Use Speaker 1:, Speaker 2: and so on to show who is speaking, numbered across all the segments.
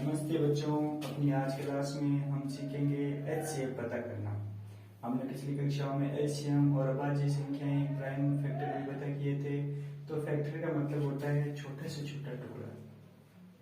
Speaker 1: नमस्ते बच्चों, अपनी आज की क्लास में हम सीखेंगे एचसीएफ पता करना। हमने पिछली कक्षाओं में एलसीएम और अभाज्य संख्याएं, प्राइम फैक्टर भी पता किए थे। तो फैक्टर का मतलब होता है छोटे से छोटा टुकड़ा।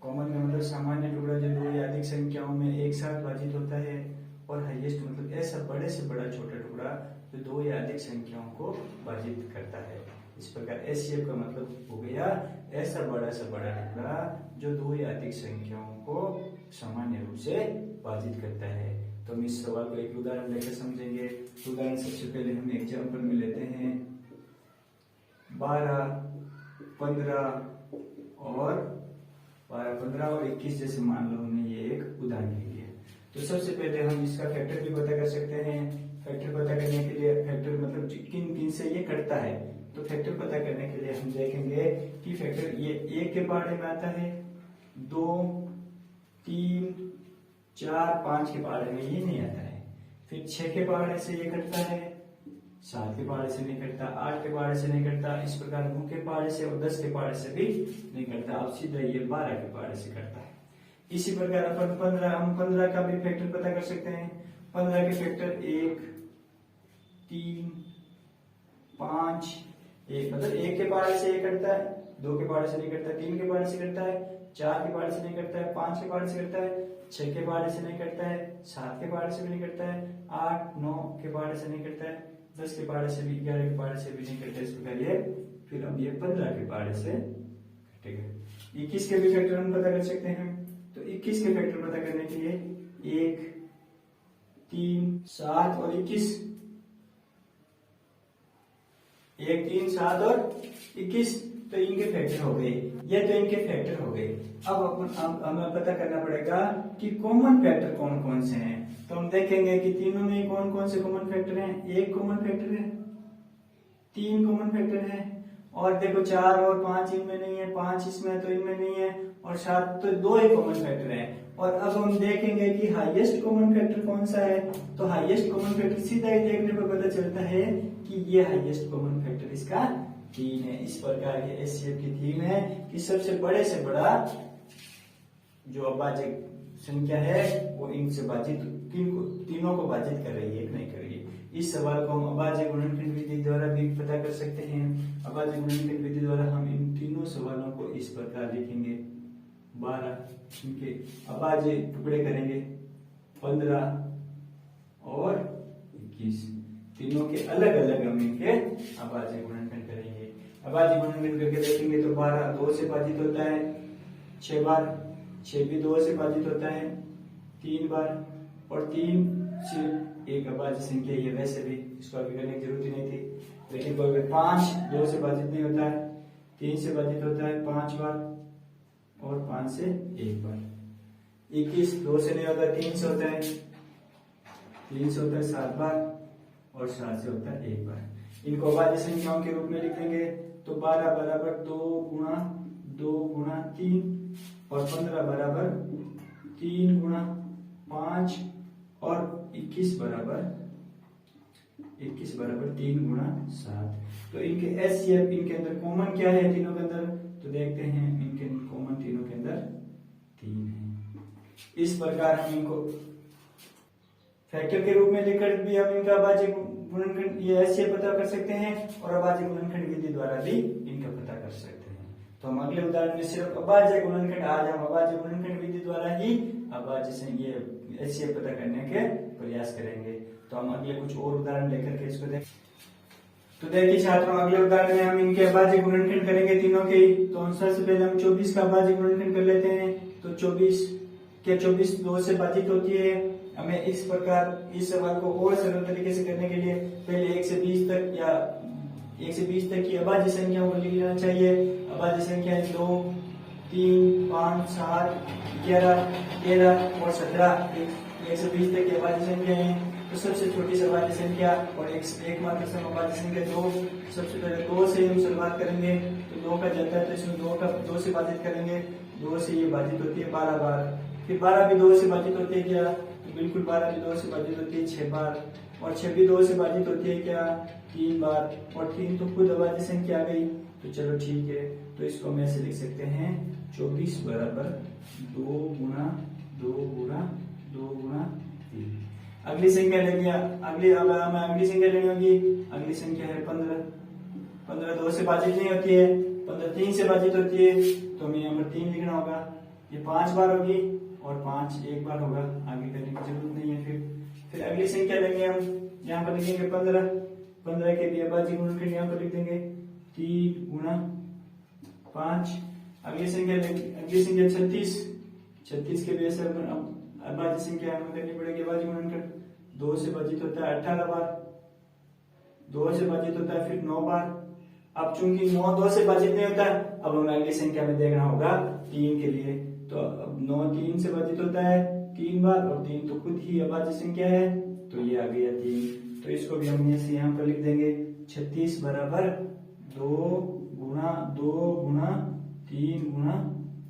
Speaker 1: कॉमन का मतलब सामान्य टुकड़ा जो दो या अधिक संख्याओं में एक साथ विभाजित होता है, और हाईएस्ट मतलब ऐसा बड़े से बड़ा छोटा टुकड़ा जो दो या अधिक संख्याओं को विभाजित करता है। इस प्रकार एचसीएफ का मतलब हो गया ऐसा बड़ा से बड़ा टुकड़ा जो दो या अधिक संख्याओं को सामान्य रूप से विभाजित करता है। तो हम इस सवाल को एक उदाहरण लेकर समझेंगे। उदाहरण सबसे पहले हम एग्जाम्पल में लेते हैं 12, 15 और 21 जैसे मान लो हमने ये एक उदाहरण ले लिया। तो सबसे पहले हम इसका फैक्टर भी पता कर सकते हैं। फैक्टर पता करने के लिए फैक्टर मतलब किन किन से ये कटता है, तो फैक्टर पता करने के लिए हम देखेंगे कि फैक्टर ये 1 के पहाड़े में आता है, 2, 3, 4, 5 के पहाड़े में ये नहीं आता है। फिर 6 के पहाड़े से ये कटता है, 7 के पहाड़े से नहीं कटता, 8 के पहाड़े से नहीं कटता, इस प्रकार 9 के पहाड़े से और 10 के पहाड़े से भी नहीं कटता। अब सीधा ये 12 के पहाड़े से कटता है। इसी प्रकार अपन 15 का भी फैक्टर पता कर सकते हैं। 15 के फैक्टर 1, 3, 5, 1 मतलब 1 के पहाड़े से ये कटता है, 2 के पहाड़े से नहीं कटता, 3 के पहाड़े से कटता है, 4 के पहाड़े से नहीं कटता है, 5 के पहाड़े से कटता है, 6 के पहाड़े से नहीं कटता है, 7 के पहाड़े से भी नहीं कटता है, 8, 9 के पहाड़े से नहीं कटता है, 10 के पहाड़े से भी, 11 के पहाड़े से भी नहीं कटता। इस प्रकार ये फिर अब ये 15 के पहाड़े से कटेगा। 21 के भी फैक्टर हम पता कर सकते हैं। तो 21 के फैक्टर पता करने के लिए 1, 3, 7 और 21, 1, 3, 7 और 21 तो इनके फैक्टर हो गए। ये तो इनके फैक्टर हो गए। अब हमें पता करना पड़ेगा कि कॉमन फैक्टर कौन कौन से हैं। तो हम देखेंगे कि तीनों में कौन कौन से कॉमन फैक्टर हैं। 1 कॉमन फैक्टर है, 3 कॉमन फैक्टर है, और देखो 4 और 5 इनमें नहीं है, 5 इसमें तो इनमें नहीं है, और 7 तो 2 ही कॉमन फैक्टर है। और अब हम देखेंगे कि हाईएस्ट कॉमन फैक्टर कौन सा है। तो हाईएस्ट कॉमन फैक्टर सीधा ही देखने पर पता चलता है कि ये हाईएस्ट कॉमन फैक्टर इसका 3 है। इस प्रकार ये एचसीएफ की थीम है कि सबसे बड़े से बड़ा जो अभाज्य संख्या है वो इनसे भाजित तीनों को भाजित कर रही है, एक नहीं कर रही है। इस सवाल को हम अभाज्य गुणनखंड विधि द्वारा भी पता कर सकते हैं। अभाज्य गुणनखंड विधि द्वारा हम इन तीनों सवालों को इस प्रकार लिखेंगे। 12 इनके अभाज्य टुकड़े करेंगे, 15 और 21 तीनों के अलग अलग हम इनके अभाज्य गुणनखंड करेंगे। अभाज्य गुणनखंड करके देखेंगे तो 12 2 से भाजित होता है 6 बार, 6 भी 2 से भाजित होता है 3 बार, और 3 सिर्फ एक अभाज्य संख्या है, वैसे भी इसको आगे करने की जरूरत ही नहीं थी। लेकिन कोई 5 2 से भाजित नहीं होता है, 3 से भाजित होता है 5 बार, और 5 से 1 बार। 21 2 से नहीं होता, 3 से होता है, 3 से होता है 7 बार, और 7 से होता है 1 बार। इनको अभाज्य संख्याओं के रूप में लिख देंगे। तो 12 बराबर 2 गुणा 3, और 15 बराबर 3 गुणा 5, और 21 बराबर 3 गुणा 7। तो इनके एचसीएफ इनके अंदर कॉमन क्या है तीनों के अंदर, तो देखते हैं इनके कॉमन तीनों के अंदर 3 है। इस प्रकार हम इनको फैक्टर के रूप में लिखकर भी हम इनका अभाज्य गुणनखंड ये एचसीएफ पता कर सकते हैं, और अभाज्य गुणनखंड विधि द्वारा भी इनका पता कर सकते हैं। तो हम अगले उदाहरण में सिर्फ अभाज्य गुणनखंड, आज हम अभाज्य गुणनखंड विधि द्वारा ही अभाज्य से ये एचसीएफ पता करने के प्रयास करेंगे। तो हम अगले कुछ और उदाहरण लेकर के इसको देखें। तो देखिए छात्रों, अगले उदाहरण में हम इनके अभाज्य गुणनखंड करेंगे तीनों के। तो सबसे पहले हम 24 का अभाज्य गुणनखंड कर लेते हैं। तो 24 2 से भाजित होती है। हमें इस प्रकार इस सवाल को और सरल तरीके से करने के लिए पहले 1 से 20 तक या 1 से 20 तक की अभाज्य संख्याओं को लिख लेना चाहिए। अभाज्य संख्या 2, 3, 5, 7, 11, 13 और 17 1 से 20 तक की अभाज्य संख्या है। तो सबसे छोटी अभाज्य संख्या और एकमात्र अभाज्य संख्या 2। सबसे पहले 2 से हम शुरुआत करेंगे। तो 2 का जाता है तो इसमें 2 से भाजित करेंगे। 2 से ये भाजित होती है 12 बार। फिर 12 भी 2 से भाजित होती है क्या, तो बिल्कुल 12 भी 2 से भाजित होती है 6 बार, और 6 भी 2 से भाजित होती है क्या 3 बार, और 3 तो खुद अभाज्य संख्या आ गई। तो चलो ठीक है, तो इसको हम ऐसे लिख सकते हैं 24 बराबर 2 गुना 2 गुना 2 गुना 3। अगली संख्या लेंगे, अब हमें अगली संख्या लेनी होगी। अगली संख्या है 15। 15 2 से भाजित नहीं होती है, 15 3 से भाजित होती है, तो हमें यहाँ पर 3 लिखना होगा। ये 5 बार होगी और 5 एक बार होगा, आगे करने की जरूरत नहीं है। फिर अगली संख्या लेंगे हम, यहाँ पर लिखेंगे 15। 15 के लिए अभाज्य गुणनखंड यहाँ पर लिख देंगे 3 गुना 5। अगली संख्या 36। 36 के लिए अभाज्य संख्या हमें करनी पड़ेगी अभाज्य गुणनखंड। 2 से भाजित होता है 18 बार, 2 से भाजित होता है फिर 9 बार। अब चूंकि 9 2 से भाजित नहीं होता, अब हमें अगली संख्या में देखना होगा 3 के लिए। तो अब 9 3 से भाजित होता है 3 बार, और 3 तो खुद ही अभाज्य संख्या है, तो ये आ गया 3। तो इसको भी हम ऐसे यहाँ पर लिख देंगे 36 बराबर 2 गुना 3 गुना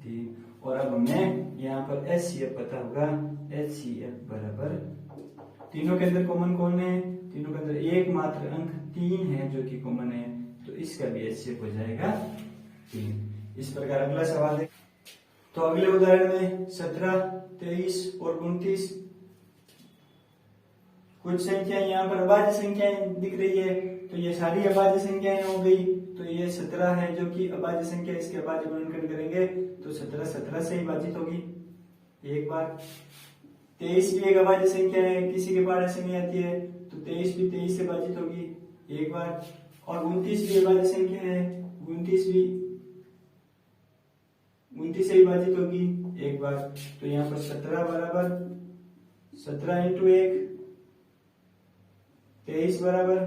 Speaker 1: 3। और अब हमें यहाँ पर HCF पता होगा। HCF बराबर, तीनों के अंदर कॉमन कौन है? तीनों के अंदर एकमात्र अंक 3 है जो कि कॉमन है, तो इसका भी HCF हो जाएगा 3। इस प्रकार अगला सवाल है। तो अगले उदाहरण में 17, 23 और 29 कुछ संख्याएं यहाँ पर अभाज्य संख्याएं दिख रही है, तो ये सारी अभाज्य संख्याएं हो गई। तो ये 17 है जो कि अभाज्य संख्या, इसके अभाज्य गुणनखंड करेंगे तो 17 17 से ही भाजित होगी एक बार। 23 भी एक अभाज्य संख्या है, किसी के पास ऐसे नहीं आती है, तो 23 भी 23 से भाजित होगी एक बार। और 29 भी अभाज्य संख्या है, 29 भी 29 से ही भाजित होगी एक बार। तो यहाँ पर 17 बराबर 17 इंटू 1, 23 बराबर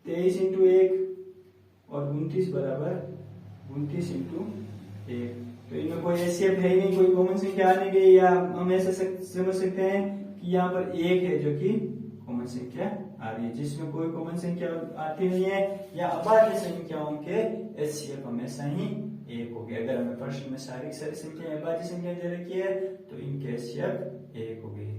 Speaker 1: 23 इंटू 1, और 29 बराबर 29 इंटू 1। तो इनमें कोई HCF है ही नहीं, कोई कॉमन संख्या आने गई, या हम ऐसा समझ सकते हैं कि यहाँ पर 1 है जो कि कॉमन संख्या आ रही है। जिसमें कोई कॉमन संख्या आती नहीं है या अभाज्य संख्याओं के HCF हमेशा ही 1 हो गया। अगर हमें प्रश्न में सारी संख्या अभाज्य संख्या दे रखी है तो इनके HCF 1 हो गई।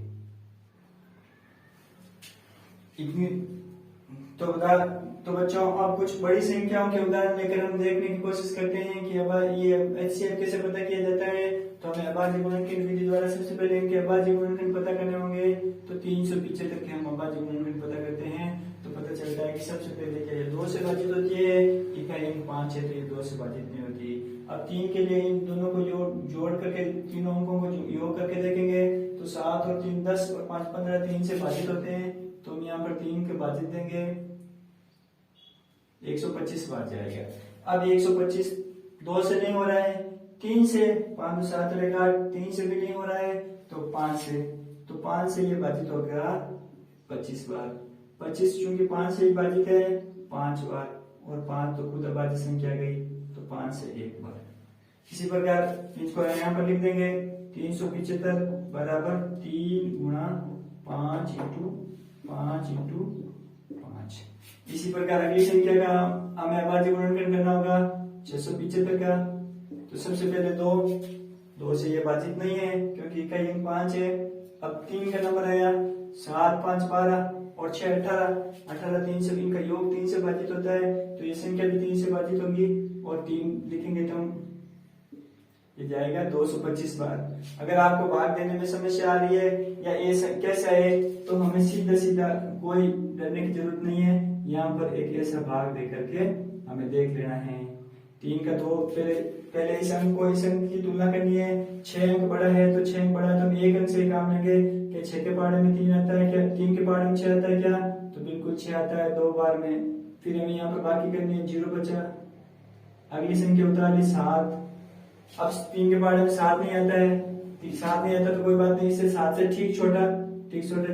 Speaker 1: तो बच्चों अब कुछ बड़ी संख्याओं के उदाहरण लेकर हम देखने की कोशिश करते हैं कि अब ये HCF कैसे पता किया जाता है। तो हमें अभाज्य गुणनखंड विधि द्वारा सबसे पहले इनके अभाज्य गुणनखंड पता करने होंगे। तो 375 के हम अभाज्य गुणनखंड पता करते हैं, तो पता चलता है कि सबसे पहले क्या ये 2 से भाजित होती है, इकाई अंक 5 है तो ये 2 से भाजित नहीं होती। अब 3 के लिए इन दोनों को जोड़ करके, तीनों अंकों को योग करके देखेंगे तो 7 और 3 10 और 5 15 3 से भाजित होते हैं, तो हम यहाँ पर 3 के भाजित देंगे 125 बार जाएगा। अब 125 2 से नहीं हो रहा है, 3 से 5 7 रहेगा, 3 से भी नहीं हो रहा है तो 5 से, तो 5 से ये भाजित हो गया 25 बार। 25 चूंकि 5 से ही भाजित है 5 बार, और 5 तो खुद अभाज्य संख्या गई, तो 5 से 1 बार। इसी प्रकार इसको यहाँ पर लिख देंगे 375 बराबर 3 गुना 5 इंटू 5 इंटू 5। इसी प्रकार अगली संख्या का हमें अभाज्य गुणनखंड करना होगा 675 का। तो सबसे पहले 2 से ये भाजित नहीं है क्योंकि इकाई अंक 5 है। अब 3 का नंबर आया, 7 5 12 और 6 18, 18 3 से, इनका योग 3 से भाजित होता है, तो ये संख्या भी 3 से भाजित होगी, और 3 लिखेंगे तो ये जाएगा 225 बार। अगर आपको भाग देने में समस्या आ रही है या ये कैसा है, तो हमें सीधा सीधा कोई डरने की जरूरत नहीं है। यहाँ पर एक ऐसा भाग दे करके हमें देख लेना है। 3 का 2 पहले इस अंक को इस अंक की तुलना करनी है। 6 अंक बड़ा है तो 6 अंक बड़ा है तो हम 1 अंक से काम लेंगे कि 6 के पहाड़े में 3 आता है क्या, 3 के पहाड़े में 6 आता है क्या, तो बिल्कुल 6 आता है 2 बार में। फिर हमें यहाँ पर बाकी करनी है, 0 बचा। अगली संख्या उतार ली 7। अब 3 के पहाड़े में 7 नहीं आता है, 7 नहीं आता तो कोई बात नहीं, इससे 7 से ठीक छोटा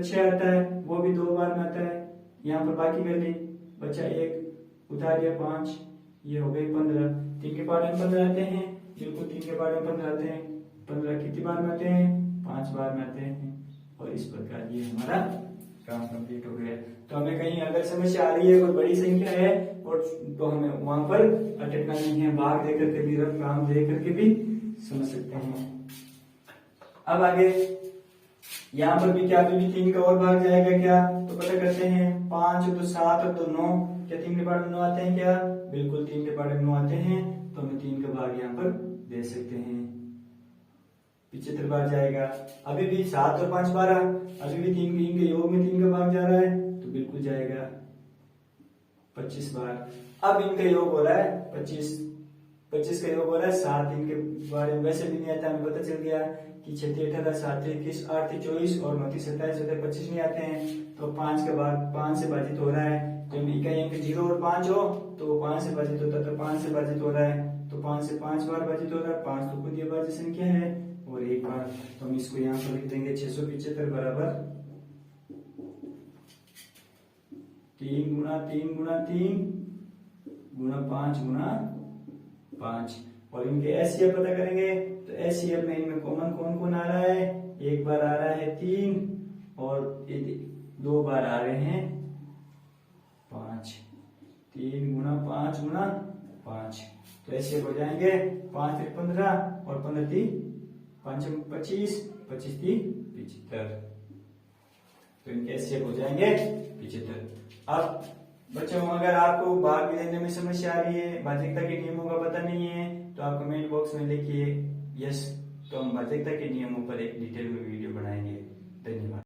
Speaker 1: 6 आता है, वो भी 2 बार में आता है। यहाँ पर बाकी कर ली, बचा 1, उतार दिया 5, ये हो गई 15। 3 के पहाड़े में 15 आते हैं, बिल्कुल 3 के पहाड़े में 15 आते हैं। 15 कितनी बार में आते हैं, 5 बार में आते हैं। और इस प्रकार ये हमारा काम कंप्लीट हो गया। तो हमें कहीं अगर समस्या आ रही है, कोई बड़ी संख्या है, और तो हमें वहां पर अटकना नहीं है, भाग देकर के भी, रफ काम दे करके भी समझ सकते हैं। अब आगे यहाँ पर भी क्या, अभी भी 3 का और भाग जाएगा क्या, तो पता करते हैं। 5 तो 7 और 2 9, क्या 3 के पहाड़े में 9 आते हैं क्या, बिल्कुल 3 के पहाड़े में 9 आते हैं, तो हमें 3 का भाग यहाँ पर दे सकते हैं, 75 बार जाएगा। अभी भी 7 और 5 12, अभी भी 3 के योग में 3 का भाग जा रहा है तो बिल्कुल जाएगा 25 बार। अब इनका योग हो रहा है 25 का योग हो रहा है 7। इनके बारे में वैसे भी नहीं आता, हमें पता चल गया कि 6 18 7 21 8 24 और 29 27 25 नहीं आते हैं। तो 5 के बाद 5 से भाजित हो रहा है, जब इकाई अंक 0 और 5 हो तो 5 से भाजित होता है, तो 5 से भाजित हो रहा है, तो 5 से 5 बार भाजित हो रहा है। 5 तो खुद ये भाज्य संख्या है और 1 बार, तो हम इसको यहाँ पर लिख देंगे 675 बराबर 3 गुणा 3 गुणा 3 गुणा 5 गुणा 5। और इनके एचसीएफ पता करेंगे, तो एचसीएफ में इनमें कॉमन कौन कौन आ रहा है, एक बार आ रहा है 3 और 2 बार आ रहे हैं 5। 3 गुणा 5 गुणा 5, तो ऐसे हो जाएंगे 5 3 15 और 15 3 5 25 25 3 75, तो इनके ऐसे हो जाएंगे 75। अब बच्चों अगर आपको भाग लेने में समस्या आ रही है, भाज्यता के नियमों का पता नहीं है, तो आप कमेंट बॉक्स में लिखिए यस, तो हम भाज्यता के नियमों पर एक डिटेल में वीडियो बनाएंगे। धन्यवाद।